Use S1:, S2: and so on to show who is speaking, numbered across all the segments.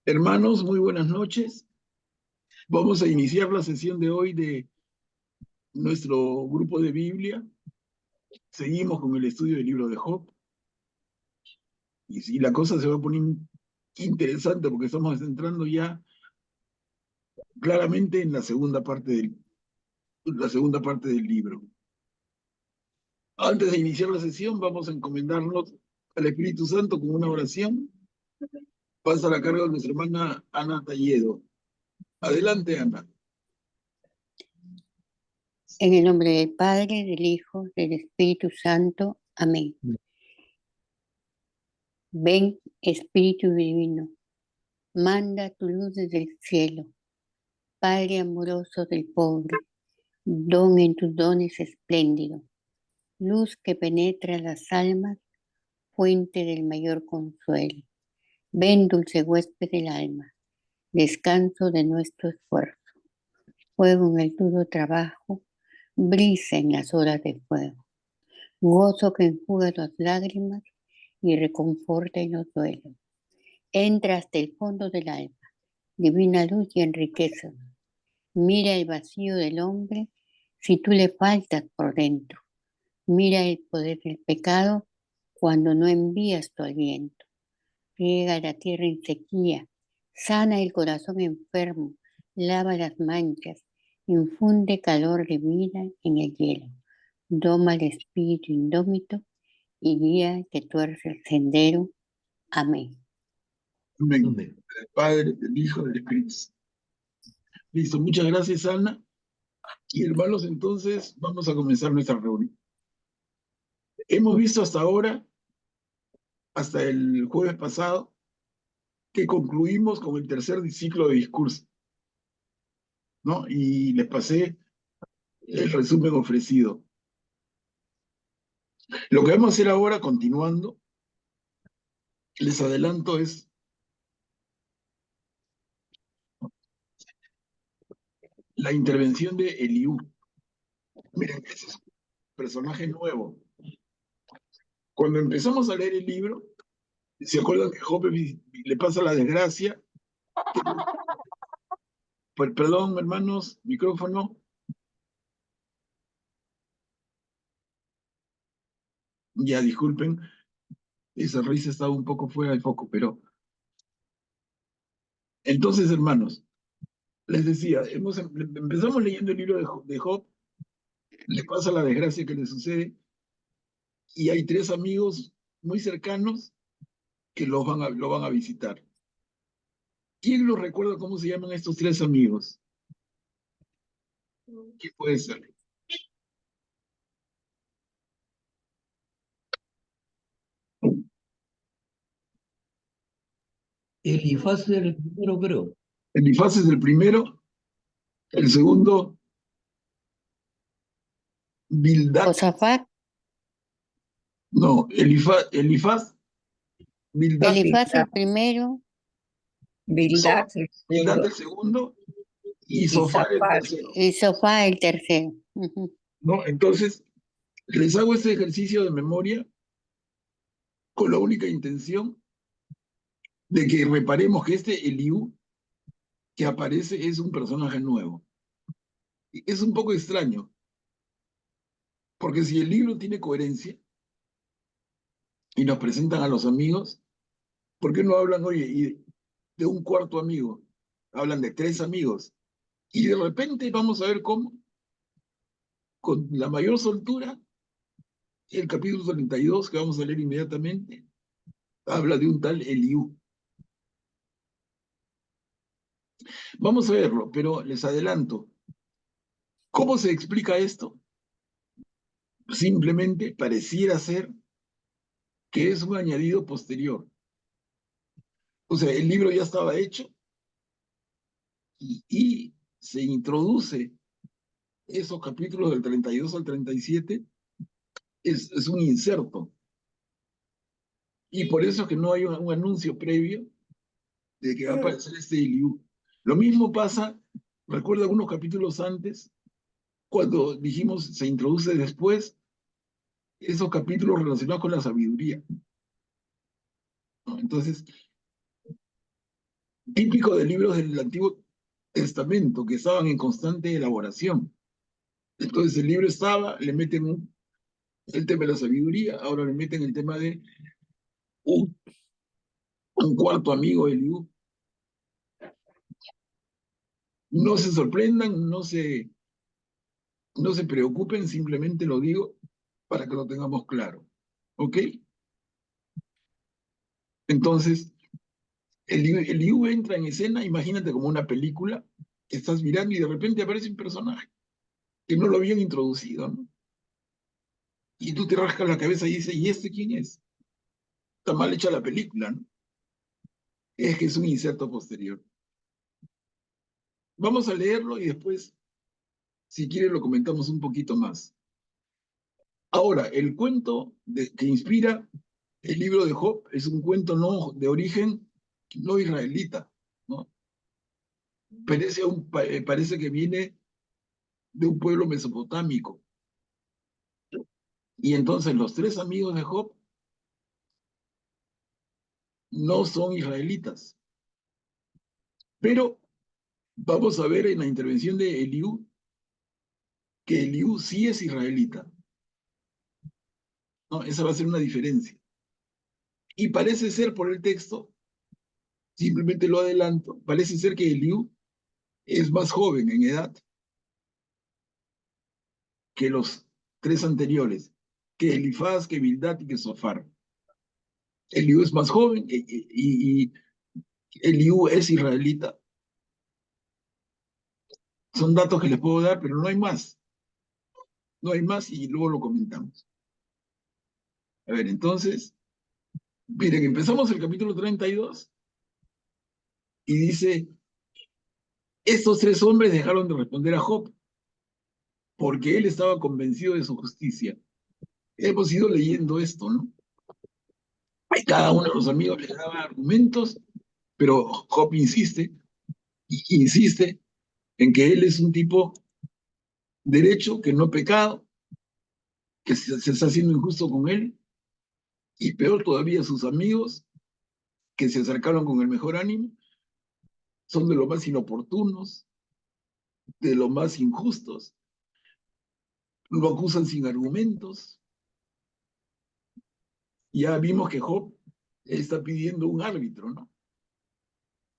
S1: Hermanos, muy buenas noches. Vamos a iniciar la sesión de hoy de nuestro grupo de Biblia. Seguimos con el estudio del libro de Job. Y la cosa se va a poner interesante porque estamos entrando ya claramente en la segunda parte del libro. Antes de iniciar la sesión, vamos a encomendarnos al Espíritu Santo con una oración. Pasa la carga de nuestra hermana Ana Talledo. Adelante, Ana.
S2: En el nombre del Padre, del Hijo, del Espíritu Santo. Amén. Ven, Espíritu Divino, manda tu luz desde el cielo. Padre amoroso del pobre, don en tus dones espléndido, luz que penetra las almas, fuente del mayor consuelo. Ven, dulce huésped del alma, descanso de nuestro esfuerzo, fuego en el duro trabajo, brisa en las horas de fuego, gozo que enjuga las lágrimas y reconforta en los duelos. Entra hasta el fondo del alma, divina luz y enriquece. Mira el vacío del hombre si tú le faltas por dentro. Mira el poder del pecado cuando no envías tu aliento. Riega la tierra en sequía, sana el corazón enfermo, lava las manchas, infunde calor de vida en el hielo. Doma el espíritu indómito y guía el que tuerce el sendero. Amén.
S1: Amén. Del Padre, del Hijo, del Espíritu Santo. Listo, muchas gracias, Ana. Y hermanos, entonces vamos a comenzar nuestra reunión. Hemos visto hasta ahora, hasta el jueves pasado, que concluimos con el tercer ciclo de discurso, ¿no? Y les pasé el resumen ofrecido. Lo que vamos a hacer ahora, continuando, les adelanto, es la intervención de Eliú. Miren, ese es un personaje nuevo. Cuando empezamos a leer el libro, ¿se acuerdan que Job le pasa la desgracia? Pues, perdón, hermanos, micrófono. Ya, disculpen, esa risa estaba un poco fuera de foco, pero... Entonces, hermanos, les decía, empezamos leyendo el libro de Job, le pasa la desgracia que le sucede, y hay tres amigos muy cercanos que lo van a visitar. ¿Quién los recuerda cómo se llaman estos tres amigos? ¿Quién puede ser?
S3: Elifaz es el primero, creo.
S1: Elifaz es el primero, el segundo, Bildad.
S2: Josafat.
S1: No, Elifaz, Bildad.
S2: Elifaz el primero.
S3: Bildad
S1: El segundo y Sofar el tercero.
S2: Y Sofá el tercero.
S1: ¿No? Entonces, les hago este ejercicio de memoria con la única intención de que reparemos que este Eliú que aparece es un personaje nuevo. Es un poco extraño, porque si el libro tiene coherencia y nos presentan a los amigos, ¿por qué no hablan, oye, de un cuarto amigo? Hablan de tres amigos. Y de repente vamos a ver cómo, con la mayor soltura, el capítulo 32, que vamos a leer inmediatamente, habla de un tal Eliú. Vamos a verlo, pero les adelanto. ¿Cómo se explica esto? Simplemente pareciera ser que es un añadido posterior. O sea, el libro ya estaba hecho y se introduce esos capítulos del 32 al 37, es un inserto. Y por eso es que no hay un anuncio previo de que va a aparecer este Eliú. Lo mismo pasa, recuerda algunos capítulos antes, cuando dijimos se introduce después esos capítulos relacionados con la sabiduría, ¿no? Entonces, típico de libros del Antiguo Testamento que estaban en constante elaboración. Entonces el libro estaba, le meten el tema de la sabiduría, ahora le meten el tema de un, un cuarto amigo de Eliú. No se sorprendan, no se preocupen, simplemente lo digo para que lo tengamos claro. ¿Ok? Entonces, Eliú entra en escena, imagínate como una película, que estás mirando y de repente aparece un personaje que no lo habían introducido, ¿no? Y tú te rascas la cabeza y dices, ¿y este quién es? Está mal hecha la película, ¿no? Es que es un inserto posterior. Vamos a leerlo y después, si quieres, lo comentamos un poquito más. Ahora, el cuento que inspira el libro de Job es un cuento no de origen no israelita, ¿no? Parece que viene de un pueblo mesopotámico. Y entonces los tres amigos de Job no son israelitas. Pero vamos a ver en la intervención de Eliú que Eliú sí es israelita, ¿no? Esa va a ser una diferencia. Y parece ser por el texto, simplemente lo adelanto, parece ser que Eliú es más joven en edad que los tres anteriores, que Elifaz, que Bildad y que Sofar. Eliú es más joven y Eliú es israelita. Son datos que les puedo dar, pero no hay más. No hay más y luego lo comentamos. A ver, entonces, miren, empezamos el capítulo 32 y dice, estos tres hombres dejaron de responder a Job porque él estaba convencido de su justicia. Hemos ido leyendo esto, ¿no? Cada uno de los amigos le daba argumentos, pero Job insiste, insiste en que él es un tipo derecho, que no pecado, que se está haciendo injusto con él, y peor todavía sus amigos, que se acercaron con el mejor ánimo, son de lo más inoportunos, de lo más injustos, lo acusan sin argumentos. Ya vimos que Job está pidiendo un árbitro, ¿no?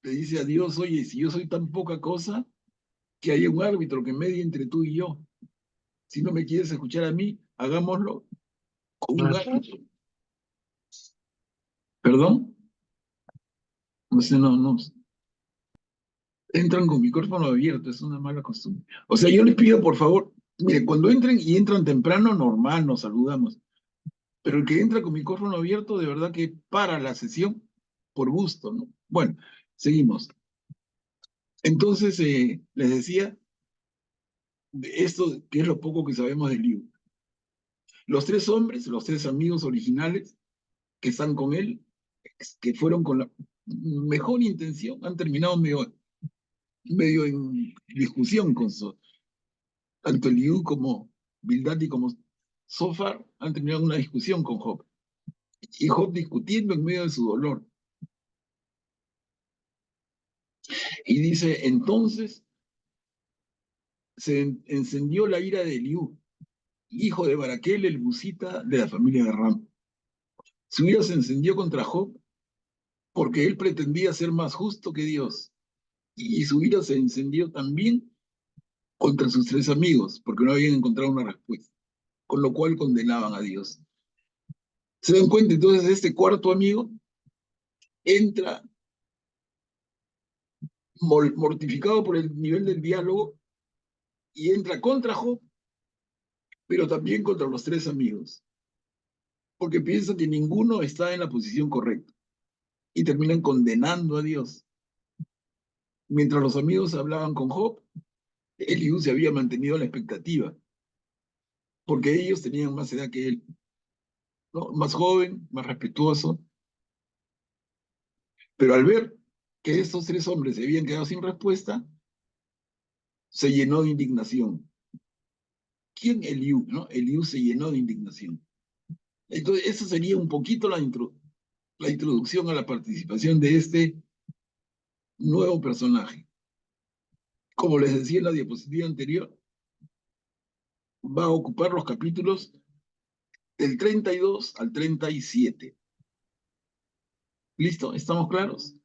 S1: Le dice a Dios, oye, si yo soy tan poca cosa, que haya un árbitro que medie entre tú y yo. Si no me quieres escuchar a mí, hagámoslo con un árbitro. ¿Perdón? No sé, no. Entran con micrófono abierto, es una mala costumbre. O sea, yo les pido, por favor, mire, cuando entren y entran temprano, normal, nos saludamos. Pero el que entra con micrófono abierto, de verdad que para la sesión por gusto, ¿no? Bueno, seguimos. Entonces, les decía, de esto que es lo poco que sabemos del libro. Los tres hombres, los tres amigos originales que están con él, que fueron con la mejor intención, han terminado medio en discusión con tanto Eliú como Bildad y como Sofar han terminado una discusión con Job. Y Job discutiendo en medio de su dolor. Y dice, entonces se encendió la ira de Eliú, hijo de Baraquel, el busita de la familia de Ram. Su ira se encendió contra Job porque él pretendía ser más justo que Dios. Y su ira se encendió también contra sus tres amigos, porque no habían encontrado una respuesta, con lo cual condenaban a Dios. ¿Se dan cuenta? Entonces este cuarto amigo entra mortificado por el nivel del diálogo y entra contra Job, pero también contra los tres amigos, porque piensa que ninguno está en la posición correcta y terminan condenando a Dios. Mientras los amigos hablaban con Job, Eliú se había mantenido a la expectativa, porque ellos tenían más edad que él, ¿no? Más joven, más respetuoso, pero al ver que estos tres hombres se habían quedado sin respuesta, se llenó de indignación. ¿Quién? Eliú, ¿no? Eliú se llenó de indignación. Entonces, esa sería un poquito la introducción a la participación de este nuevo personaje. Como les decía en la diapositiva anterior, va a ocupar los capítulos del 32 al 37. ¿Listo? ¿Estamos claros?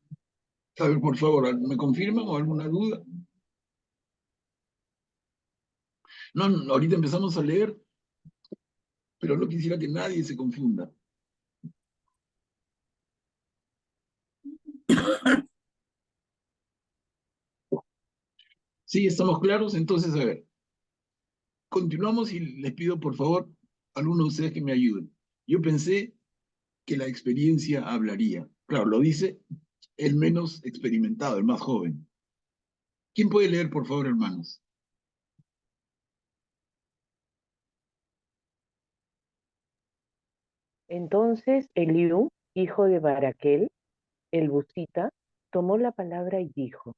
S1: A ver, por favor, ¿me confirman o alguna duda? No, ahorita empezamos a leer, pero no quisiera que nadie se confunda. ¿Sí? ¿Estamos claros? Entonces, a ver, continuamos y les pido, por favor, a alguno de ustedes que me ayuden. Yo pensé que la experiencia hablaría. Claro, lo dice el menos experimentado, el más joven. ¿Quién puede leer, por favor, hermanos?
S4: Entonces Eliú, hijo de Baraquel, el busita, tomó la palabra y dijo: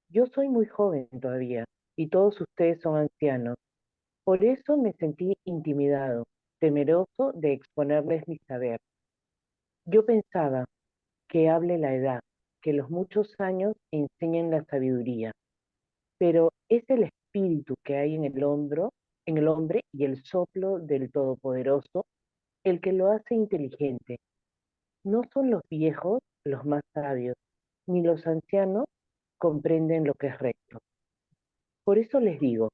S4: Yo soy muy joven todavía, y todos ustedes son ancianos. Por eso me sentí intimidado, temeroso de exponerles mi saber. Yo pensaba: que hable la edad, que los muchos años enseñen la sabiduría. Pero es el espíritu que hay en el hombre y el soplo del Todopoderoso el que lo hace inteligente. No son los viejos los más sabios, ni los ancianos comprenden lo que es recto. Por eso les digo: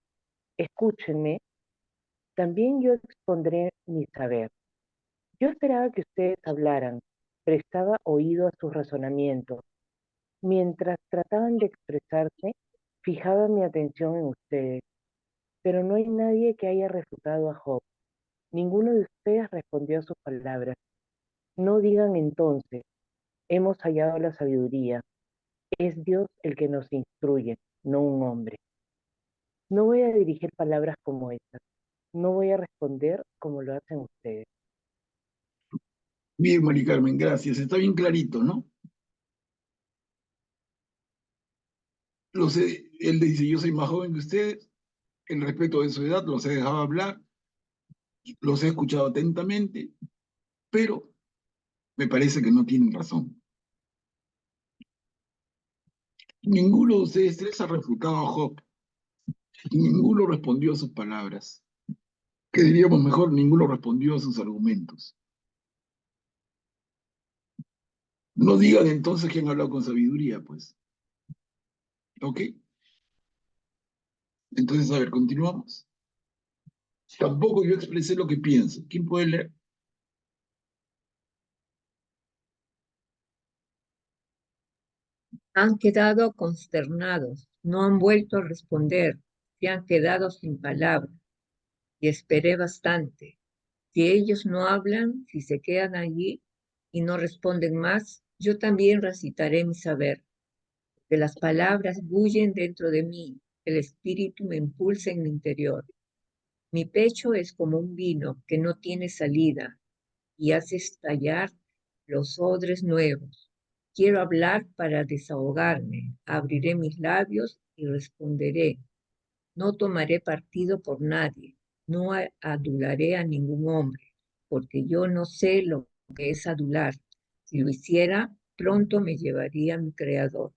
S4: escúchenme, también yo expondré mi saber. Yo esperaba que ustedes hablaran, prestaba oído a sus razonamientos. Mientras trataban de expresarse, fijaba mi atención en ustedes, pero no hay nadie que haya refutado a Job. Ninguno de ustedes respondió a sus palabras. No digan entonces: hemos hallado la sabiduría. Es Dios el que nos instruye, no un hombre. No voy a dirigir palabras como estas. No voy a responder como lo hacen ustedes.
S1: Bien, Mari Carmen, gracias. Está bien clarito, ¿no? Él dice, yo soy más joven que ustedes, en respeto de su edad, los he dejado hablar, los he escuchado atentamente, pero me parece que no tienen razón. Ninguno de ustedes tres ha refutado a Job, y ninguno respondió a sus palabras. Que diríamos mejor, ninguno respondió a sus argumentos. No digan entonces que han hablado con sabiduría, pues. ¿Ok? Entonces, a ver, continuamos. Tampoco yo expresé lo que pienso. ¿Quién puede leer?
S3: Han quedado consternados, no han vuelto a responder, se han quedado sin palabras. Y esperé bastante. Si ellos no hablan, si se quedan allí y no responden más, yo también recitaré mi saber. Que las palabras bullen dentro de mí, el espíritu me impulsa en mi interior. Mi pecho es como un vino que no tiene salida y hace estallar los odres nuevos. Quiero hablar para desahogarme, abriré mis labios y responderé. No tomaré partido por nadie, no adularé a ningún hombre, porque yo no sé lo que es adular. Si lo hiciera, pronto me llevaría a mi Creador.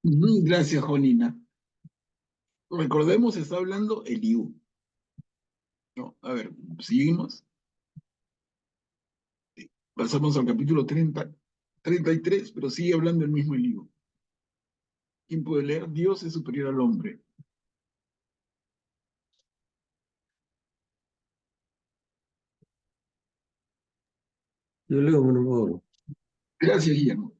S1: Gracias, Jonina. Recordemos, está hablando Eliú. No, a ver, seguimos. Pasamos al capítulo 33, pero sigue hablando el mismo Eliú. ¿Quién puede leer? Dios es superior al hombre.
S5: Yo leo, por favor.
S1: Gracias, Guillermo.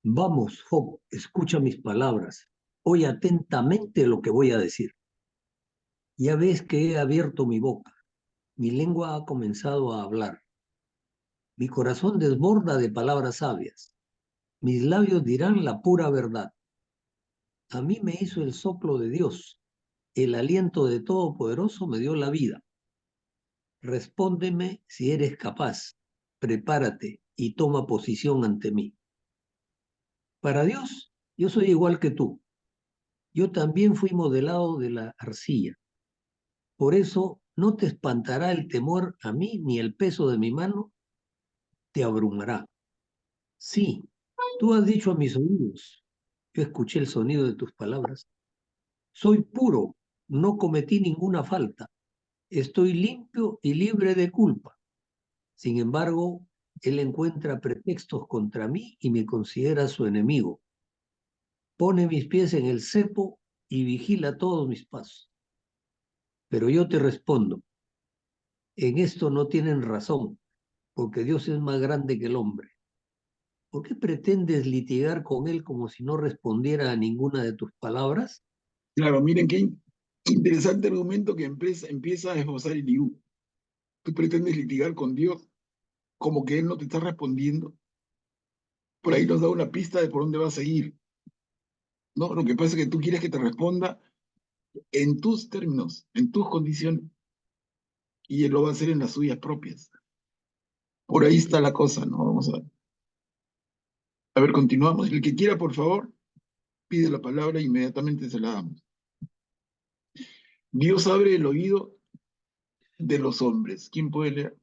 S5: Vamos, Job, escucha mis palabras. Oye atentamente lo que voy a decir. Ya ves que he abierto mi boca. Mi lengua ha comenzado a hablar. Mi corazón desborda de palabras sabias. Mis labios dirán la pura verdad. A mí me hizo el soplo de Dios. El aliento de Todopoderoso me dio la vida. Respóndeme si eres capaz. Prepárate y toma posición ante mí. Para Dios, yo soy igual que tú. Yo también fui modelado de la arcilla. Por eso no te espantará el temor a mí, ni el peso de mi mano te abrumará. Sí, tú has dicho a mis oídos. Yo escuché el sonido de tus palabras. Soy puro, no cometí ninguna falta. Estoy limpio y libre de culpa. Sin embargo, él encuentra pretextos contra mí y me considera su enemigo. Pone mis pies en el cepo y vigila todos mis pasos. Pero yo te respondo, en esto no tienen razón, porque Dios es más grande que el hombre. ¿Por qué pretendes litigar con él como si no respondiera a ninguna de tus palabras?
S1: Claro, miren qué interesante argumento que empieza a esbozar Eliú. Tú pretendes litigar con Dios como que Él no te está respondiendo. Por ahí nos da una pista de por dónde va a seguir, ¿no? Lo que pasa es que tú quieres que te responda en tus términos, en tus condiciones, y Él lo va a hacer en las suyas propias. Por ahí está la cosa, ¿no? Vamos a ver. A ver, continuamos. El que quiera, por favor, pide la palabra e inmediatamente se la damos. Dios abre el oído de los hombres. ¿Quién puede leer?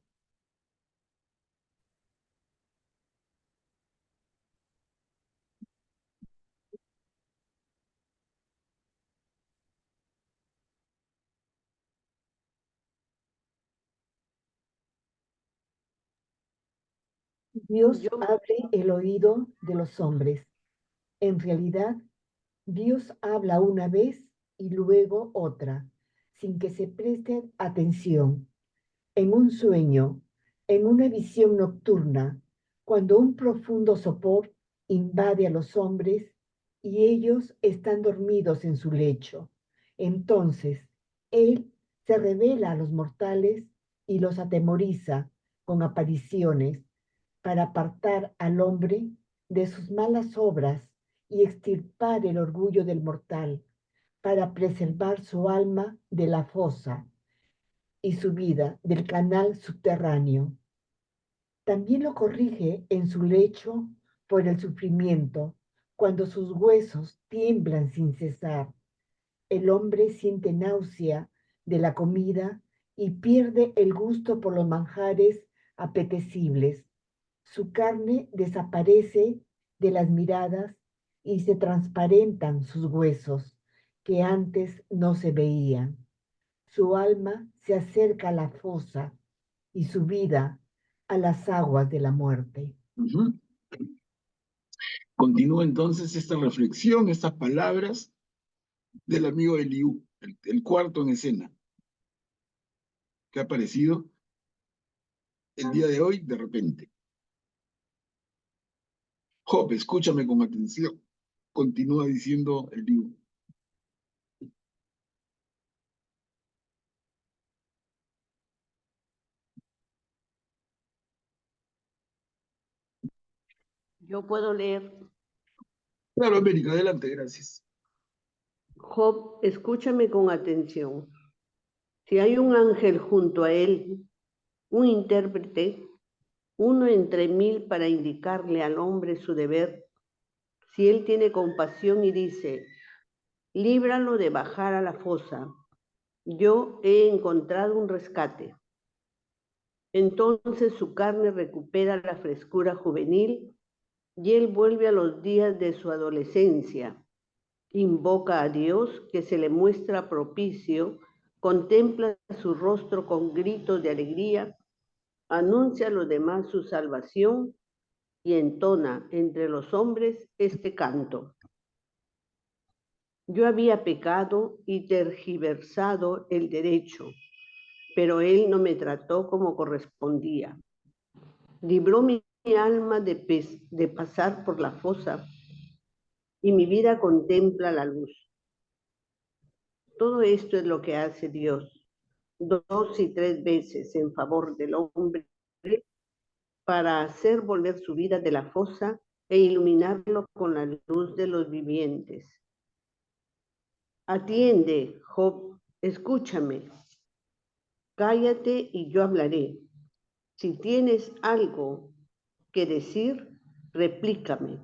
S6: Dios abre el oído de los hombres. En realidad, Dios habla una vez y luego otra, sin que se presten atención. En un sueño, en una visión nocturna, cuando un profundo sopor invade a los hombres y ellos están dormidos en su lecho. Entonces, Él se revela a los mortales y los atemoriza con apariciones para apartar al hombre de sus malas obras y extirpar el orgullo del mortal, para preservar su alma de la fosa y su vida del canal subterráneo. También lo corrige en su lecho por el sufrimiento, cuando sus huesos tiemblan sin cesar. El hombre siente náusea de la comida y pierde el gusto por los manjares apetecibles. Su carne desaparece de las miradas y se transparentan sus huesos, que antes no se veían. Su alma se acerca a la fosa y su vida a las aguas de la muerte.
S1: Uh-huh. Continúa entonces esta reflexión, estas palabras del amigo Eliú, el cuarto en escena, que ha aparecido el día de hoy de repente. Job, escúchame con atención. Continúa diciendo Eliú.
S7: Yo puedo leer.
S1: Claro, América, adelante, gracias.
S7: Job, escúchame con atención. Si hay un ángel junto a él, un intérprete, uno entre 1000 para indicarle al hombre su deber, si él tiene compasión y dice, líbralo de bajar a la fosa, yo he encontrado un rescate. Entonces su carne recupera la frescura juvenil y él vuelve a los días de su adolescencia. Invoca a Dios que se le muestra propicio, contempla su rostro con gritos de alegría, anuncia a los demás su salvación y entona entre los hombres este canto. Yo había pecado y tergiversado el derecho, pero él no me trató como correspondía. Libró mi alma de pasar por la fosa y mi vida contempla la luz. Todo esto es lo que hace Dios, 2 y 3 veces en favor del hombre para hacer volver su vida de la fosa e iluminarlo con la luz de los vivientes. Atiende, Job, escúchame. Cállate y yo hablaré. Si tienes algo que decir, replícame.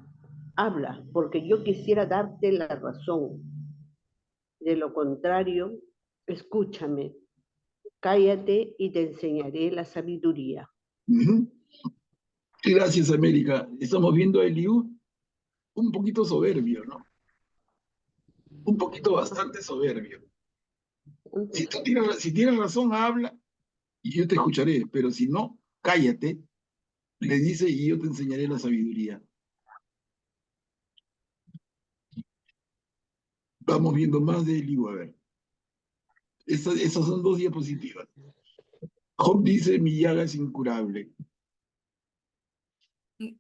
S7: Habla, porque yo quisiera darte la razón. De lo contrario, escúchame. Cállate y te enseñaré la sabiduría.
S1: Uh-huh. Gracias, América. Estamos viendo a Eliú un poquito soberbio, ¿no? Un poquito bastante soberbio. Si tienes razón, habla y yo te escucharé, pero si no, cállate, le dice, y yo te enseñaré la sabiduría. Vamos viendo más de Eliú, a ver. Esas son 2 diapositivas. Job dice, mi llaga es incurable.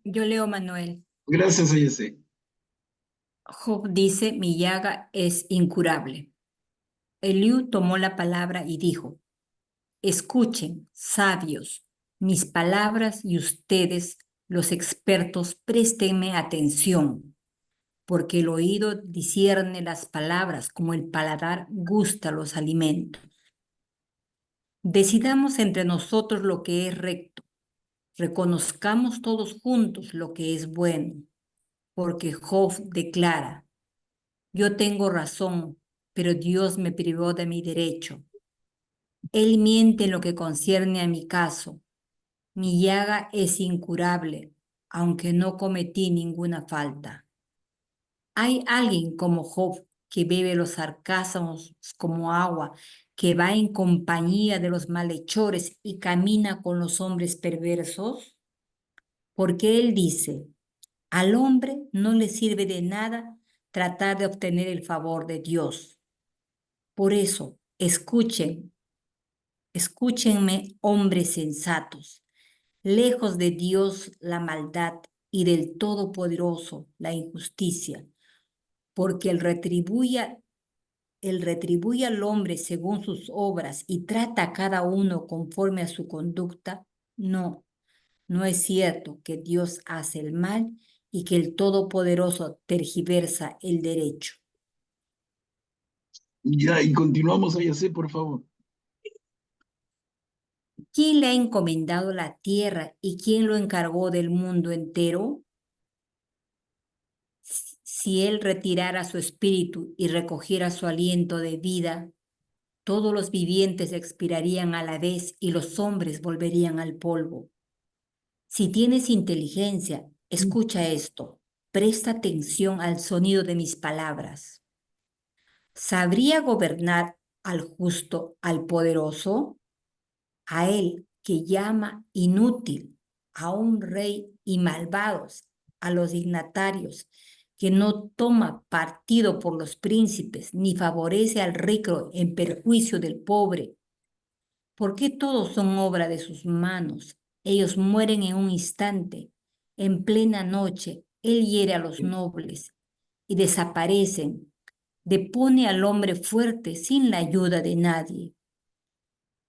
S8: Yo leo Manuel.
S1: Gracias, Ayese.
S8: Job dice, mi llaga es incurable. Eliú tomó la palabra y dijo, escuchen, sabios, mis palabras y ustedes, los expertos, préstenme atención, porque el oído discierne las palabras como el paladar gusta los alimentos. Decidamos entre nosotros lo que es recto, reconozcamos todos juntos lo que es bueno, porque Job declara, yo tengo razón, pero Dios me privó de mi derecho. Él miente en lo que concierne a mi caso. Mi llaga es incurable, aunque no cometí ninguna falta. ¿Hay alguien como Job que bebe los sarcasmos como agua, que va en compañía de los malhechores y camina con los hombres perversos? Porque él dice, al hombre no le sirve de nada tratar de obtener el favor de Dios. Por eso, escúchenme, hombres sensatos. Lejos de Dios la maldad y del Todopoderoso la injusticia, porque él retribuye al hombre según sus obras y trata a cada uno conforme a su conducta. No, no es cierto que Dios hace el mal y que el Todopoderoso tergiversa el derecho.
S1: Ya, y continuamos, Ayese, por favor.
S8: ¿Quién le ha encomendado la tierra y quién lo encargó del mundo entero? Si él retirara su espíritu y recogiera su aliento de vida, todos los vivientes expirarían a la vez y los hombres volverían al polvo. Si tienes inteligencia, escucha esto. Presta atención al sonido de mis palabras. ¿Sabría gobernar al justo, al poderoso? A él que llama inútil, a un rey y malvados, a los dignatarios, que no toma partido por los príncipes, ni favorece al rico en perjuicio del pobre. ¿Por qué todos son obra de sus manos? Ellos mueren en un instante. En plena noche, él hiere a los nobles y desaparecen. Depone al hombre fuerte sin la ayuda de nadie.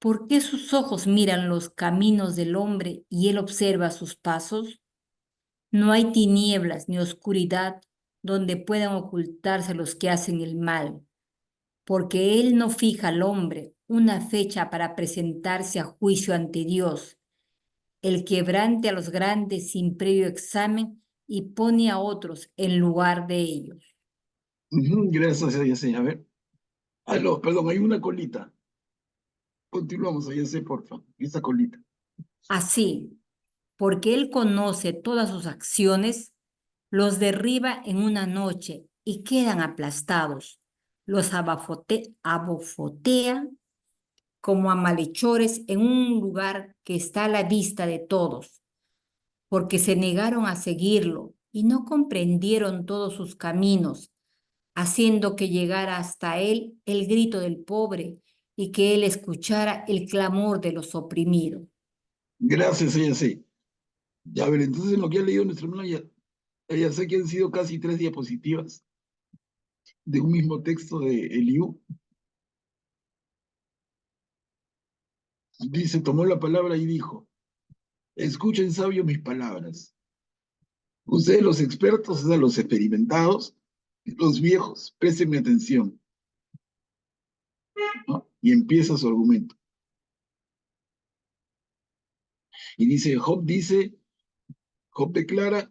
S8: ¿Por qué sus ojos miran los caminos del hombre y él observa sus pasos? No hay tinieblas ni oscuridad donde puedan ocultarse los que hacen el mal, porque él no fija al hombre una fecha para presentarse a juicio ante Dios. El quebrante a los grandes sin previo examen y pone a otros en lugar de ellos.
S1: Gracias, Ayese. A ver. Aló, perdón, hay una colita. Continuamos, Ayese, por favor. Esa colita.
S8: Así, porque él conoce todas sus acciones, los derriba en una noche y quedan aplastados. Los abofotea como a malhechores en un lugar que está a la vista de todos, porque se negaron a seguirlo y no comprendieron todos sus caminos, haciendo que llegara hasta él el grito del pobre y que él escuchara el clamor de los oprimidos.
S1: Gracias, Ayese. Ya, a ver, entonces lo que ha leído nuestro hermano, ya sé que han sido casi 3 diapositivas de un mismo texto de Eliú. Dice, tomó la palabra y dijo, escuchen sabios mis palabras. Ustedes los expertos, o sea, los experimentados, los viejos, préstenme atención. ¿No? Y empieza su argumento. Y dice, Job declara,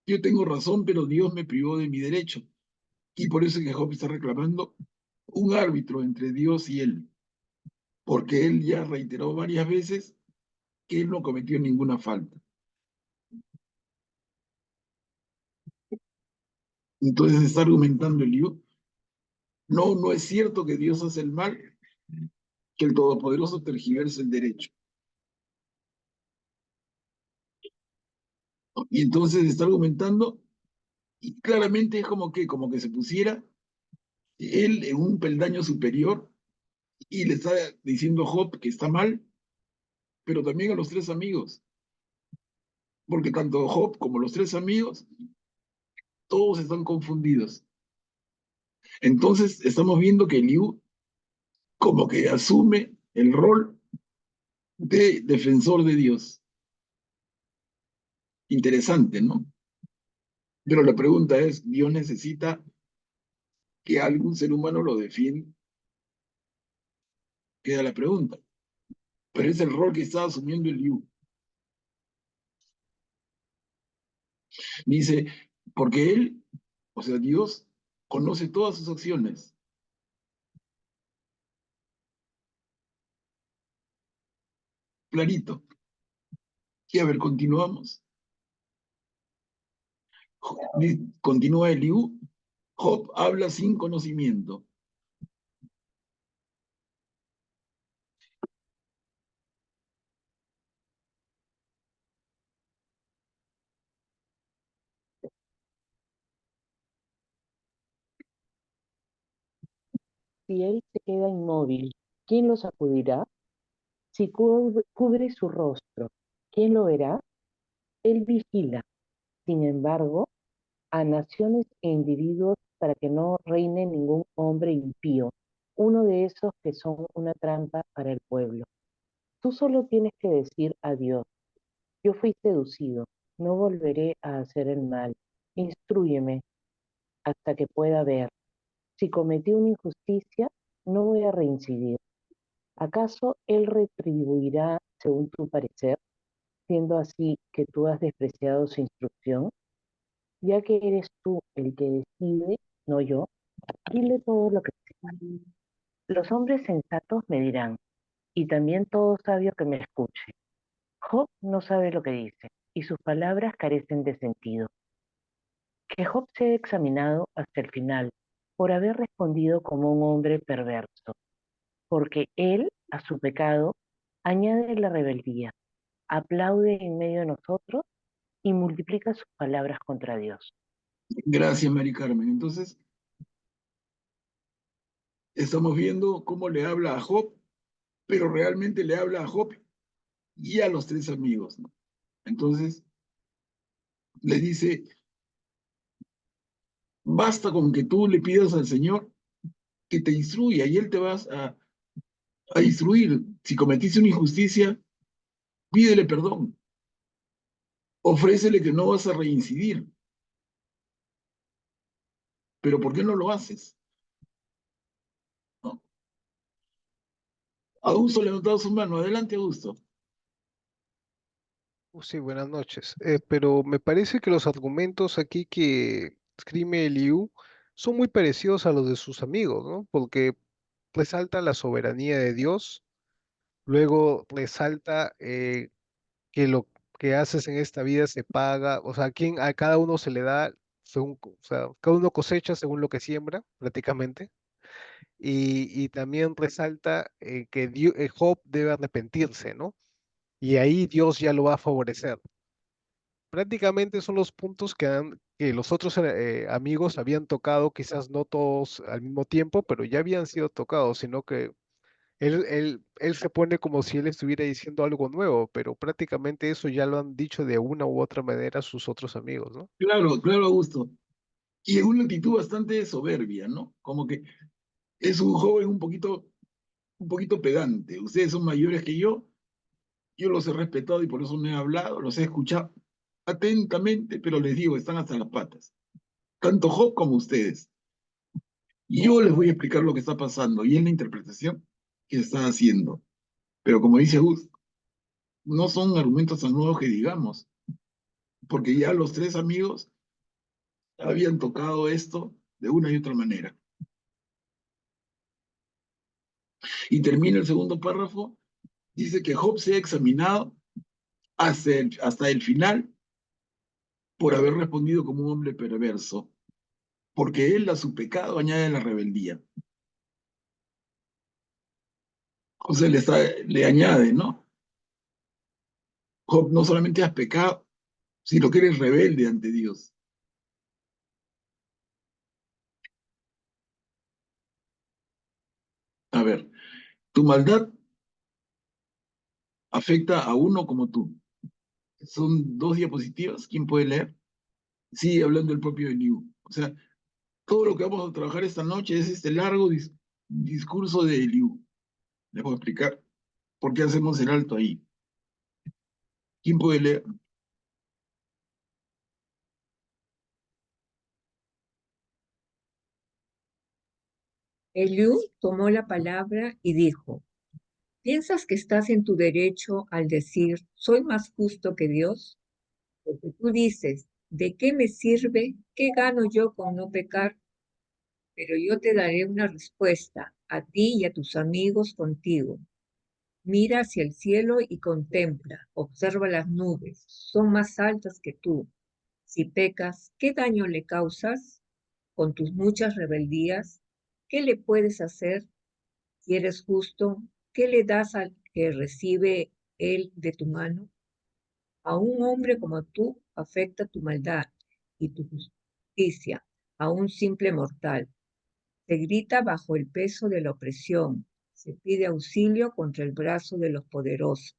S1: yo tengo razón, pero Dios me privó de mi derecho. Y por eso es que Job está reclamando un árbitro entre Dios y él, porque él ya reiteró varias veces que él no cometió ninguna falta. Entonces está argumentando Eliú, no, no es cierto que Dios hace el mal, que el Todopoderoso tergiversa el derecho. Y entonces está argumentando, y claramente es como que se pusiera él en un peldaño superior y le está diciendo a Job que está mal, pero también a los tres amigos, porque tanto Job como los tres amigos, todos están confundidos. Entonces estamos viendo que Eliú como que asume el rol de defensor de Dios. Interesante, ¿no? Pero la pregunta es, ¿Dios necesita que algún ser humano lo defienda? Queda la pregunta. Pero es el rol que está asumiendo Eliú. Dice, porque él, o sea, Dios, conoce todas sus acciones. Clarito. Y a ver, continuamos. Continúa Eliú. Job habla sin conocimiento.
S4: Si él se queda inmóvil, ¿quién lo sacudirá? Si cubre su rostro, ¿quién lo verá? Él vigila, sin embargo, a naciones e individuos para que no reine ningún hombre impío, uno de esos que son una trampa para el pueblo. Tú solo tienes que decir adiós. Yo fui seducido, no volveré a hacer el mal. Instrúyeme hasta que pueda ver. Si cometí una injusticia, no voy a reincidir. ¿Acaso él retribuirá según tu parecer, siendo así que tú has despreciado su instrucción? Ya que eres tú el que decide, no yo, dile todo lo que sepas. Los hombres sensatos me dirán, y también todo sabio que me escuche. Job no sabe lo que dice, y sus palabras carecen de sentido. Que Job sea examinado hasta el final por haber respondido como un hombre perverso, porque él, a su pecado, añade la rebeldía, aplaude en medio de nosotros y multiplica sus palabras contra Dios.
S1: Gracias, Mari Carmen. Entonces, estamos viendo cómo le habla a Job, pero realmente le habla a Job y a los tres amigos, ¿no? Entonces, le dice, basta con que tú le pidas al Señor que te instruya y Él te va a instruir. Si cometiste una injusticia, pídele perdón. Ofrécele que no vas a reincidir. Pero ¿por qué no lo haces? ¿No? Augusto ha levantado su mano. Adelante, Augusto.
S9: Sí, buenas noches. Pero me parece que los argumentos aquí que escribe Liu son muy parecidos a los de sus amigos, ¿no? Porque resalta la soberanía de Dios, luego resalta que lo que haces en esta vida se paga, o sea, a cada uno se le da según, o sea, cada uno cosecha según lo que siembra, prácticamente. Y también resalta que Job debe arrepentirse, ¿no? Y ahí Dios ya lo va a favorecer. Prácticamente son los puntos que los otros amigos habían tocado, quizás no todos al mismo tiempo, pero ya habían sido tocados, sino que él se pone como si él estuviera diciendo algo nuevo, pero prácticamente eso ya lo han dicho de una u otra manera sus otros amigos, ¿no?
S1: Claro, claro, Augusto. Y en una actitud bastante soberbia, ¿no? Como que es un joven un poquito pedante. Ustedes son mayores que yo los he respetado y por eso no he hablado, los he escuchado atentamente, pero les digo, están hasta las patas. Tanto Job como ustedes. Y yo les voy a explicar lo que está pasando y es la interpretación que está haciendo. Pero como dice Gus, no son argumentos tan nuevos que digamos, porque ya los tres amigos habían tocado esto de una y otra manera. Y termina el segundo párrafo, dice que Job se ha examinado hasta el final por haber respondido como un hombre perverso. porque él a su pecado añade la rebeldía. José le añade, ¿no? Job, no solamente has pecado, sino que eres rebelde ante Dios. A ver, tu maldad afecta a uno como tú. Son 2 diapositivas, ¿quién puede leer? Sigue hablando el propio Eliú. O sea, todo lo que vamos a trabajar esta noche es este largo discurso de Eliú. Les voy a explicar por qué hacemos el alto ahí. ¿Quién puede leer?
S3: Eliú tomó la palabra y dijo, ¿piensas que estás en tu derecho al decir, soy más justo que Dios? Porque tú dices, ¿de qué me sirve? ¿Qué gano yo con no pecar? Pero yo te daré una respuesta a ti y a tus amigos contigo. Mira hacia el cielo y contempla, observa las nubes, son más altas que tú. Si pecas, ¿qué daño le causas con tus muchas rebeldías? ¿Qué le puedes hacer? Si eres justo, ¿qué le das al que recibe él de tu mano? A un hombre como tú afecta tu maldad y tu justicia, a un simple mortal. Se grita bajo el peso de la opresión, se pide auxilio contra el brazo de los poderosos.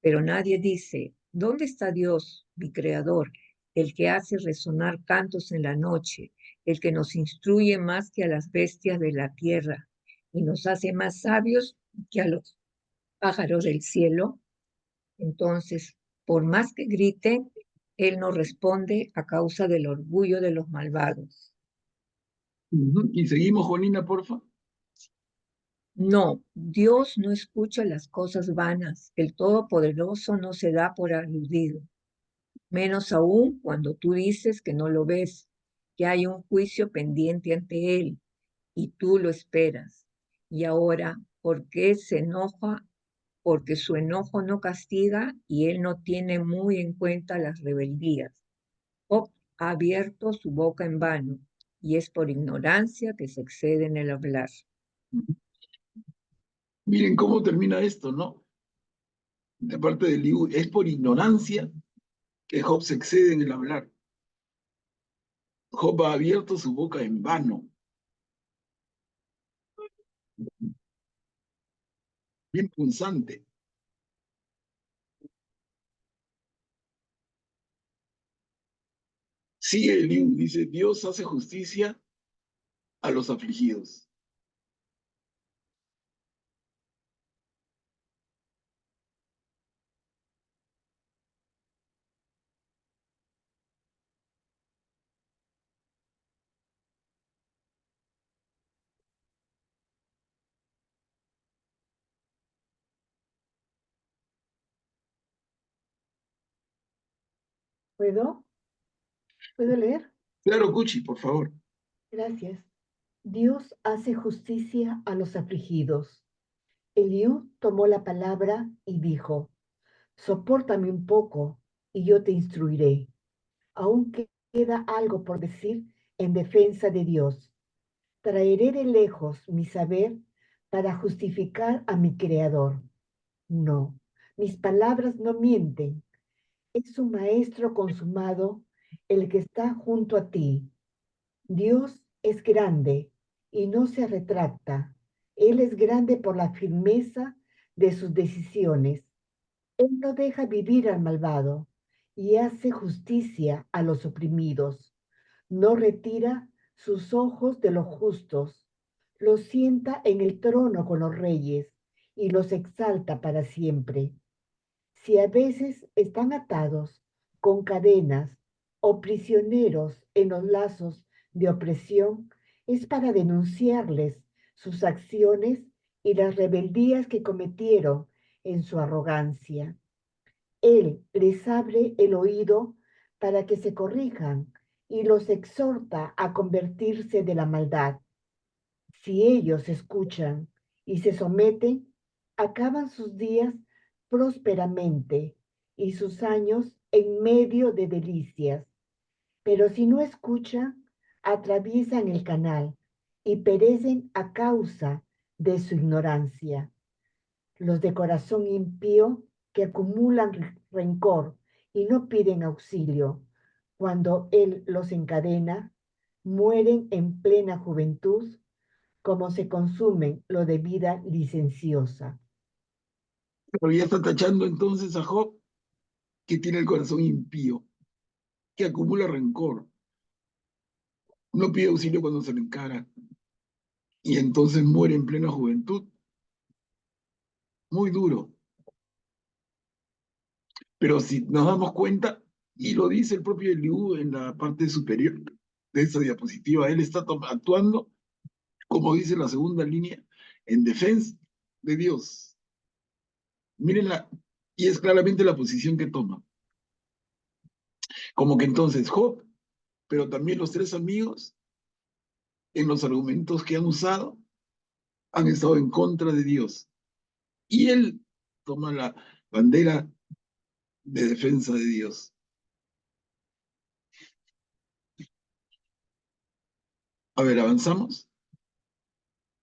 S3: Pero nadie dice, ¿dónde está Dios, mi Creador, el que hace resonar cantos en la noche, el que nos instruye más que a las bestias de la tierra y nos hace más sabios que a los pájaros del cielo? Entonces, por más que griten, Él no responde a causa del orgullo de los malvados.
S1: Y seguimos, Juanina, porfa.
S3: No, Dios no escucha las cosas vanas, el Todopoderoso no se da por aludido, menos aún cuando tú dices que no lo ves, que hay un juicio pendiente ante Él y tú lo esperas. Y ahora, ¿por qué se enoja? Porque su enojo no castiga y Él no tiene muy en cuenta las rebeldías. Job ha abierto su boca en vano y es por ignorancia que se excede en el hablar.
S1: Miren cómo termina esto, ¿no? De parte de Eliú, es por ignorancia que Job se excede en el hablar. Job ha abierto su boca en vano. Bien punzante. Sigue Eliú, dice, Dios hace justicia a los afligidos.
S6: ¿Puedo? ¿Puedo leer?
S1: Claro, Cuchi, por favor.
S6: Gracias. Dios hace justicia a los afligidos. Eliú tomó la palabra y dijo, sopórtame un poco y yo te instruiré. Aún queda algo por decir en defensa de Dios. Traeré de lejos mi saber para justificar a mi Creador. No, mis palabras no mienten. Es un maestro consumado el que está junto a ti. Dios es grande y no se retracta. Él es grande por la firmeza de sus decisiones. Él no deja vivir al malvado y hace justicia a los oprimidos. No retira sus ojos de los justos. Los sienta en el trono con los reyes y los exalta para siempre. Si a veces están atados con cadenas o prisioneros en los lazos de opresión, es para denunciarles sus acciones y las rebeldías que cometieron en su arrogancia. Él les abre el oído para que se corrijan y los exhorta a convertirse de la maldad. Si ellos escuchan y se someten, acaban sus días prósperamente y sus años en medio de delicias. Pero si no escuchan, atraviesan el canal y perecen a causa de su ignorancia. Los de corazón impío que acumulan rencor y no piden auxilio, cuando Él los encadena, mueren en plena juventud, como se consumen lo de vida licenciosa.
S1: Pero ya está tachando entonces a Job, que tiene el corazón impío, que acumula rencor, no pide auxilio cuando se le encara, y entonces muere en plena juventud. Muy duro. Pero si nos damos cuenta, y lo dice el propio Eliú en la parte superior de esa diapositiva, él está actuando, como dice la segunda línea, en defensa de Dios. Mírenla, y es claramente la posición que toma. Como que entonces Job, pero también los tres amigos, en los argumentos que han usado, han estado en contra de Dios. Y él toma la bandera de defensa de Dios. A ver, avanzamos.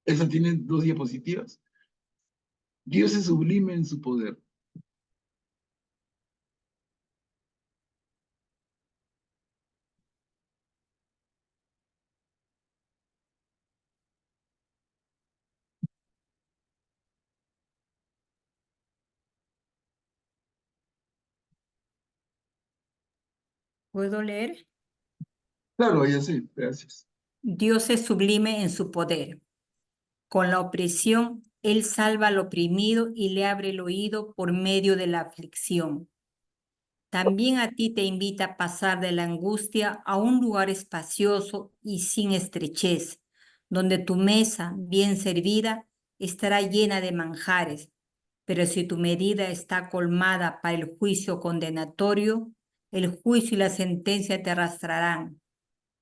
S1: Esa tiene 2 diapositivas. Dios es sublime en su poder.
S8: ¿Puedo leer?
S1: Claro, ya sé, gracias.
S8: Dios es sublime en su poder. Con la opresión, Él salva al oprimido y le abre el oído por medio de la aflicción. También a ti te invita a pasar de la angustia a un lugar espacioso y sin estrechez, donde tu mesa, bien servida, estará llena de manjares. Pero si tu medida está colmada para el juicio condenatorio, el juicio y la sentencia te arrastrarán.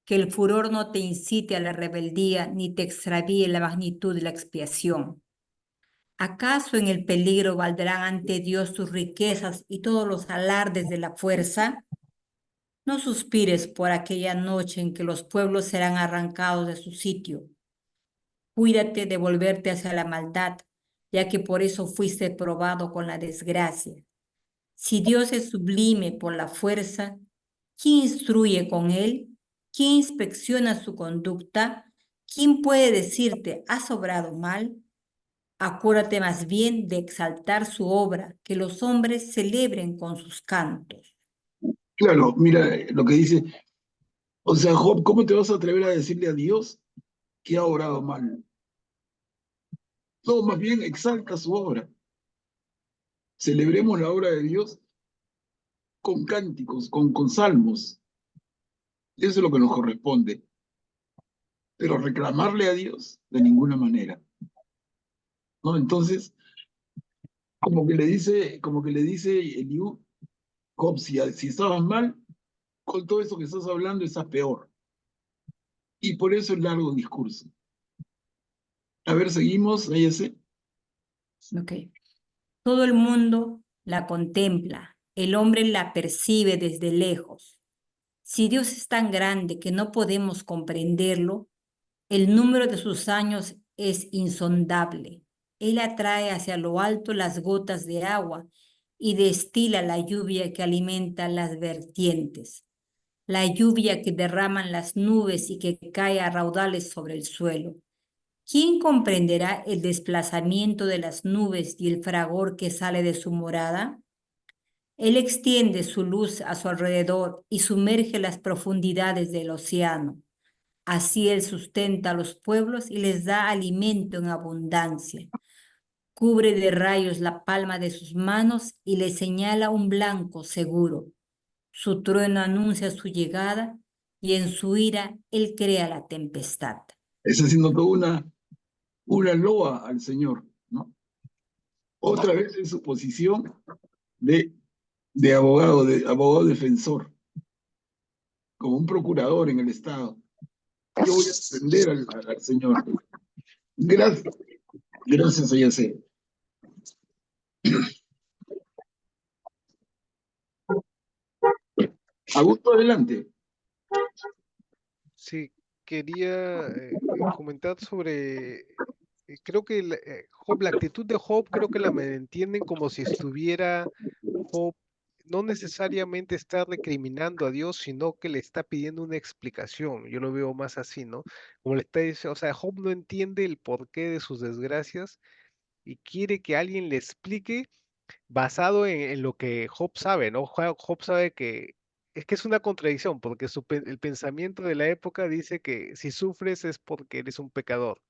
S8: Que el furor no te incite a la rebeldía ni te extravíe la magnitud de la expiación. ¿Acaso en el peligro valdrán ante Dios tus riquezas y todos los alardes de la fuerza? No suspires por aquella noche en que los pueblos serán arrancados de su sitio. Cuídate de volverte hacia la maldad, ya que por eso fuiste probado con la desgracia. Si Dios es sublime por la fuerza, ¿quién instruye con él? ¿Quién inspecciona su conducta? ¿Quién puede decirte, has obrado mal? Acuérdate más bien de exaltar su obra, que los hombres celebren con sus cantos.
S1: Claro, mira lo que dice. O sea, Job, ¿cómo te vas a atrever a decirle a Dios que ha obrado mal? No, más bien exalta su obra. Celebremos la obra de Dios con cánticos, con salmos. Eso es lo que nos corresponde. Pero reclamarle a Dios de ninguna manera. ¿No? Entonces, como que le dice Eliú, Job, si estabas mal, con todo eso que estás hablando estás peor. Y por eso el largo discurso. A ver, seguimos, ahí ese.
S8: Ok. Todo el mundo la contempla, el hombre la percibe desde lejos. Si Dios es tan grande que no podemos comprenderlo, el número de sus años es insondable. Él atrae hacia lo alto las gotas de agua y destila la lluvia que alimenta las vertientes, la lluvia que derraman las nubes y que cae a raudales sobre el suelo. ¿Quién comprenderá el desplazamiento de las nubes y el fragor que sale de su morada? Él extiende su luz a su alrededor y sumerge las profundidades del océano. Así Él sustenta a los pueblos y les da alimento en abundancia. Cubre de rayos la palma de sus manos y le señala un blanco seguro. Su trueno anuncia su llegada y en su ira Él crea la tempestad.
S1: Está haciendo toda una loa al Señor, ¿no? Otra vez en su posición de abogado defensor, como un procurador en el Estado. Yo voy a defender al Señor. Gracias, gracias, Ayase. Augusto, adelante.
S9: Sí, quería comentar sobre, creo que Job, la actitud de Job, creo que la me entienden como si estuviera Job, no necesariamente está recriminando a Dios, sino que le está pidiendo una explicación. Yo lo veo más así, ¿no? Como le está diciendo, o sea, Job no entiende el porqué de sus desgracias y quiere que alguien le explique basado en lo que Job sabe, ¿no? Job sabe que es una contradicción, porque el pensamiento de la época dice que si sufres es porque eres un pecador.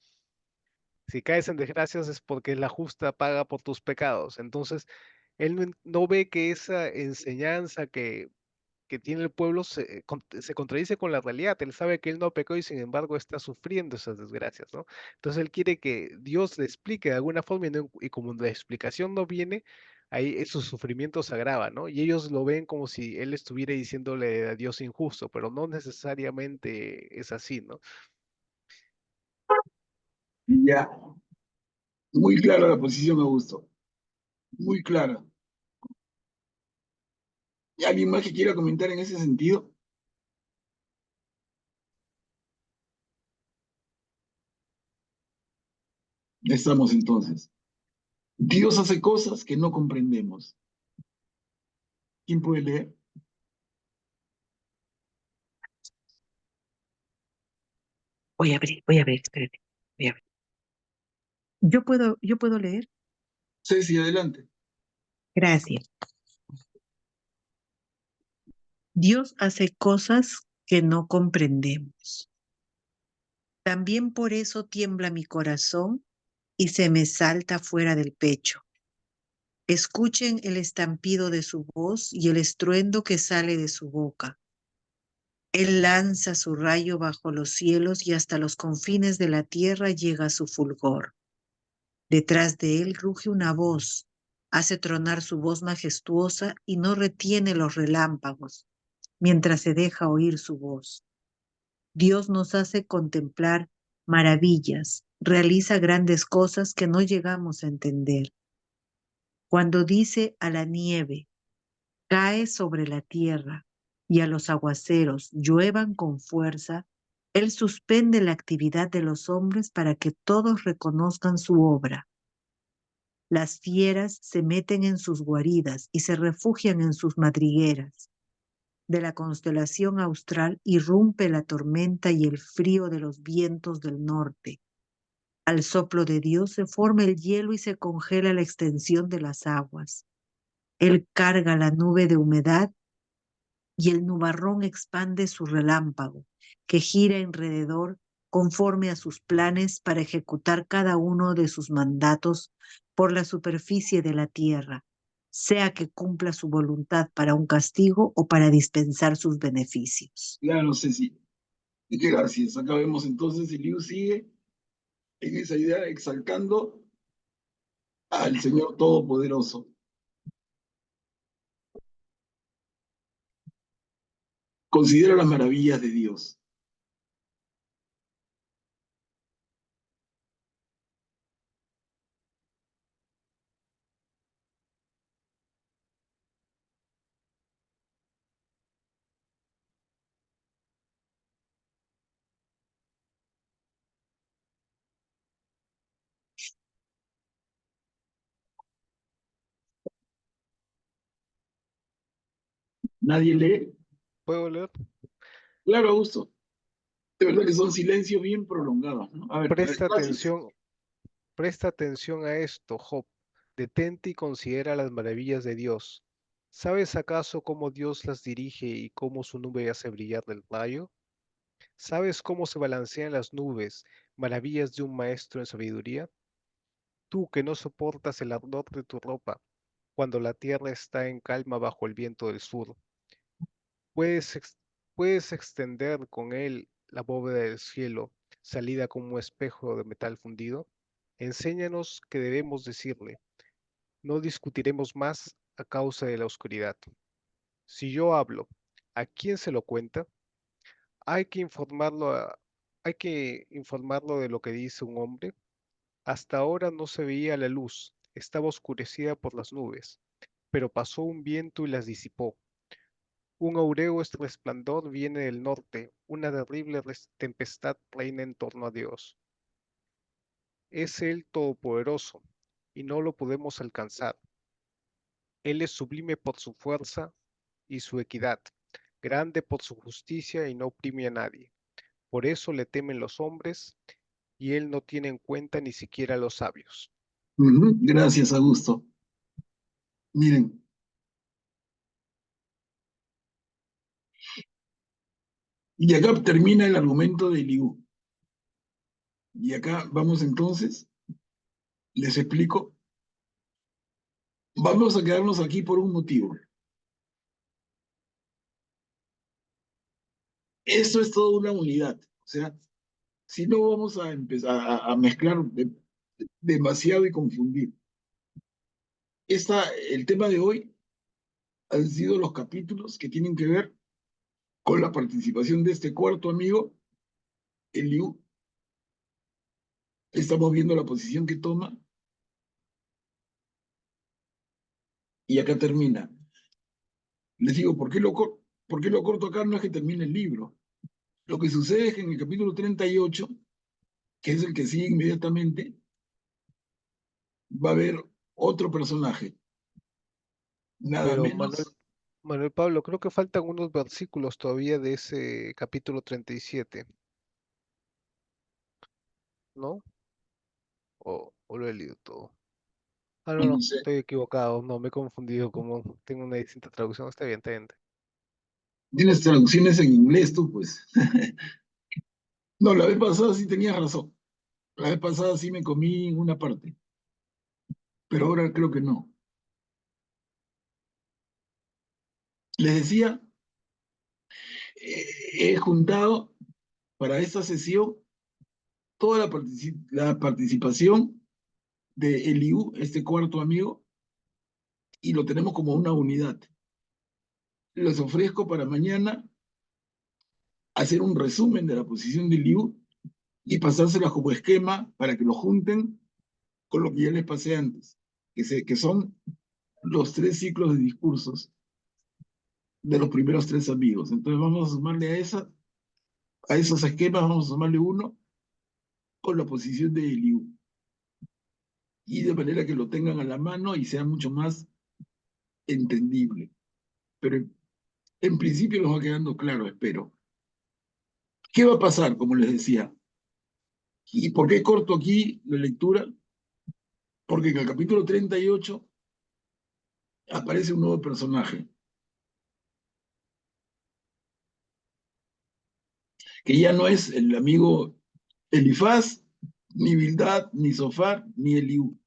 S9: Si caes en desgracias es porque la justa paga por tus pecados. Entonces, él no ve que esa enseñanza que tiene el pueblo se contradice con la realidad. Él sabe que él no pecó y sin embargo está sufriendo esas desgracias, ¿no? Entonces él quiere que Dios le explique de alguna forma y como la explicación no viene, ahí su sufrimiento se agrava, ¿no? Y ellos lo ven como si él estuviera diciéndole a Dios injusto, pero no necesariamente es así, ¿no?
S1: Ya, muy clara la posición, Augusto. Muy clara. ¿Y alguien más que quiera comentar en ese sentido? Ya estamos entonces. Dios hace cosas que no comprendemos. ¿Quién puede leer?
S10: Voy a abrir, espérate. Voy a abrir. Yo puedo leer.
S1: Ceci, adelante.
S10: Gracias. Dios hace cosas que no comprendemos. También por eso tiembla mi corazón y se me salta fuera del pecho. Escuchen el estampido de su voz y el estruendo que sale de su boca. Él lanza su rayo bajo los cielos y hasta los confines de la tierra llega su fulgor. Detrás de él ruge una voz, hace tronar su voz majestuosa y no retiene los relámpagos, mientras se deja oír su voz. Dios nos hace contemplar maravillas, realiza grandes cosas que no llegamos a entender. Cuando dice a la nieve, cae sobre la tierra, y a los aguaceros lluevan con fuerza, Él suspende la actividad de los hombres para que todos reconozcan su obra. Las fieras se meten en sus guaridas y se refugian en sus madrigueras. De la constelación austral irrumpe la tormenta y el frío de los vientos del norte. Al soplo de Dios se forma el hielo y se congela la extensión de las aguas. Él carga la nube de humedad y el nubarrón expande su relámpago, que gira alrededor conforme a sus planes para ejecutar cada uno de sus mandatos por la superficie de la tierra, sea que cumpla su voluntad para un castigo o para dispensar sus beneficios.
S1: Claro, Ceci. Gracias. Acá vemos entonces, Eliú sigue en esa idea exaltando al Señor Todopoderoso. Considera las maravillas de Dios. ¿Nadie lee?
S9: ¿Puedo leer?
S1: Claro, Augusto. De verdad que son silencios bien prolongados, ¿no? A ver,
S9: Presta
S1: gracias.
S9: atención, presta atención a esto, Job. Detente y considera las maravillas de Dios. ¿Sabes acaso cómo Dios las dirige y cómo su nube hace brillar el rayo? ¿Sabes cómo se balancean las nubes, maravillas de un maestro en sabiduría? Tú que no soportas el ardor de tu ropa, cuando la tierra está en calma bajo el viento del sur, puedes, puedes extender con él la bóveda del cielo, salida como un espejo de metal fundido. Enséñanos qué debemos decirle. No discutiremos más a causa de la oscuridad. Si yo hablo, ¿a quién se lo cuenta? Hay que informarlo, hay que informarlo de lo que dice un hombre. Hasta ahora no se veía la luz, estaba oscurecida por las nubes, pero pasó un viento y las disipó. Un aureo resplandor viene del norte, una terrible tempestad reina en torno a Dios. Es Él todopoderoso, y no lo podemos alcanzar. Él es sublime por su fuerza y su equidad, grande por su justicia y no oprime a nadie. Por eso le temen los hombres, y Él no tiene en cuenta ni siquiera a los sabios.
S1: Gracias, Augusto. Miren, y acá termina el argumento de Eliú. Y acá vamos entonces, les explico. Vamos a quedarnos aquí por un motivo. Esto es toda una unidad. O sea, si no vamos a empezar a mezclar demasiado y confundir. El tema de hoy han sido los capítulos que tienen que ver con la participación de este cuarto amigo, Eliú. Estamos viendo la posición que toma. Y acá termina. Les digo, por qué lo corto acá? No es que termine el libro. Lo que sucede es que en el capítulo 38, que es el que sigue inmediatamente, va a haber otro personaje, nada
S9: Pero Manuel,
S1: menos.
S9: Manuel Pablo, creo que faltan unos versículos todavía de ese capítulo 37, ¿no? O lo he leído todo. Ah, no,
S1: No
S9: no,
S1: sé,
S9: estoy equivocado, no, me he confundido, como tengo una distinta traducción, está bien, está bien.
S1: tienes traducciones en inglés tú, pues. No, la vez pasada sí tenías razón. La vez pasada sí me comí una parte, pero ahora creo que no. Les decía, he juntado para esta sesión toda la participación de Eliú, este cuarto amigo, y lo tenemos como una unidad. Les ofrezco para mañana hacer un resumen de la posición de Eliú y pasárselas como esquema para que lo junten con lo que ya les pasé antes, que son los 3 ciclos de discursos de los primeros 3 amigos. Entonces vamos a sumarle a esos esquemas, vamos a sumarle uno con la posición de Eliú. Y de manera que lo tengan a la mano y sea mucho más entendible. Pero en principio nos va quedando claro, espero. ¿Qué va a pasar, como les decía? ¿Y por qué corto aquí la lectura? Porque en el capítulo 38 aparece un nuevo personaje, que ya no es el amigo Elifaz, ni Bildad, ni Sofar, ni Eliú.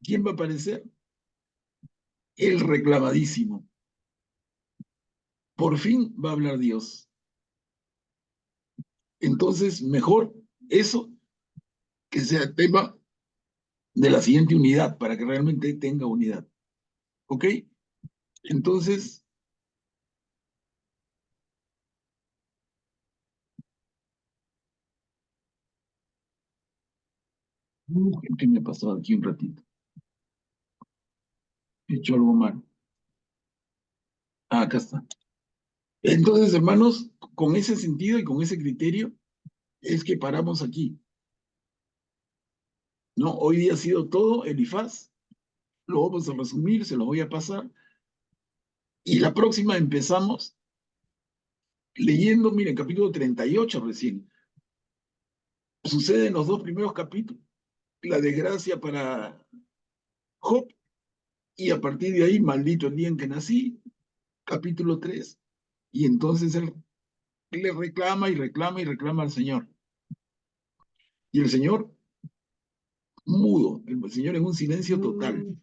S1: ¿Quién va a aparecer? El reclamadísimo. Por fin va a hablar Dios. Entonces, mejor eso que sea tema de la siguiente unidad, para que realmente tenga unidad. ¿Ok? Entonces, ¿qué me ha pasado aquí un ratito? He hecho algo mal. Ah, acá está. Entonces, hermanos, con ese sentido y con ese criterio, es que paramos aquí. ¿No? Hoy día ha sido todo Elifaz. Lo vamos a resumir, se lo voy a pasar. Y la próxima empezamos leyendo, miren, capítulo 38 recién. Sucede en los 2 primeros capítulos la desgracia para Job, y a partir de ahí, maldito el día en que nací, capítulo 3. Y entonces él le reclama y reclama y reclama al Señor. Y el Señor mudo, el Señor en un silencio total.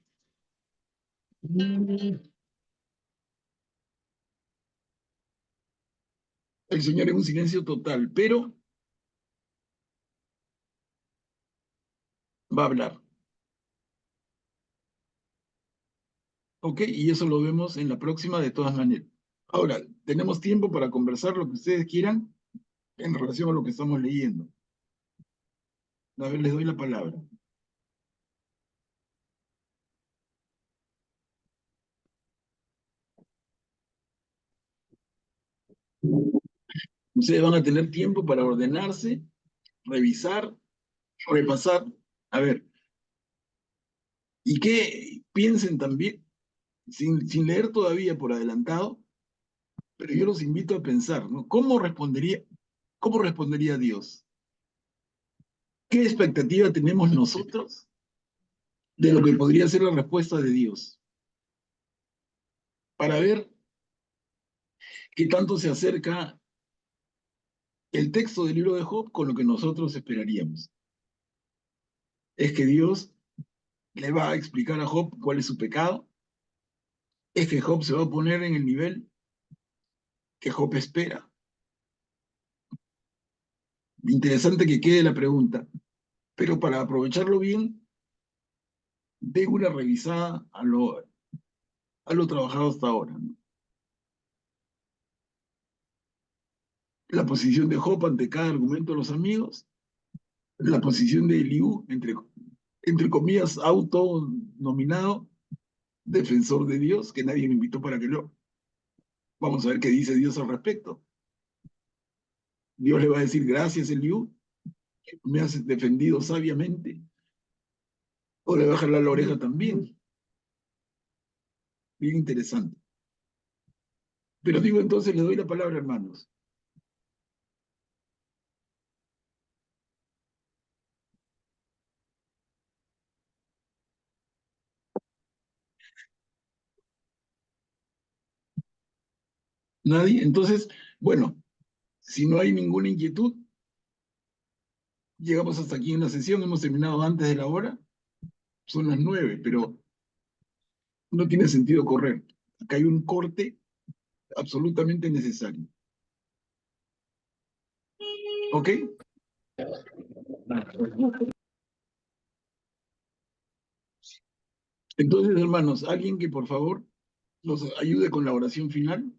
S1: El Señor en un silencio total, pero va a hablar. ¿Ok? Y eso lo vemos en la próxima de todas maneras. Ahora, tenemos tiempo para conversar lo que ustedes quieran en relación a lo que estamos leyendo. A ver, les doy la palabra. Ustedes van a tener tiempo para ordenarse, revisar, repasar. A ver, y que piensen también, sin leer todavía por adelantado, pero yo los invito a pensar, ¿no? ¿Cómo respondería Dios? ¿Qué expectativa tenemos nosotros de lo que podría ser la respuesta de Dios? Para ver qué tanto se acerca el texto del libro de Job con lo que nosotros esperaríamos. ¿Es que Dios le va a explicar a Job cuál es su pecado? ¿Es que Job se va a poner en el nivel que Job espera? Interesante que quede la pregunta, pero para aprovecharlo bien, den una revisada a lo trabajado hasta ahora, ¿no? La posición de Job ante cada argumento de los amigos, la posición de Eliú, entre comillas, autonominado defensor de Dios, que nadie me invitó para que lo... Vamos a ver qué dice Dios al respecto. Dios le va a decir, gracias, Eliú, me has defendido sabiamente. O le va a jalar la oreja también. Bien interesante. Pero digo, entonces, le doy la palabra, hermanos. ¿Nadie? Entonces, bueno, si no hay ninguna inquietud, llegamos hasta aquí en la sesión. Hemos terminado antes de la hora. Son las 9, pero no tiene sentido correr. Acá hay un corte absolutamente necesario. ¿Ok? Entonces, hermanos, alguien que por favor nos ayude con la oración final.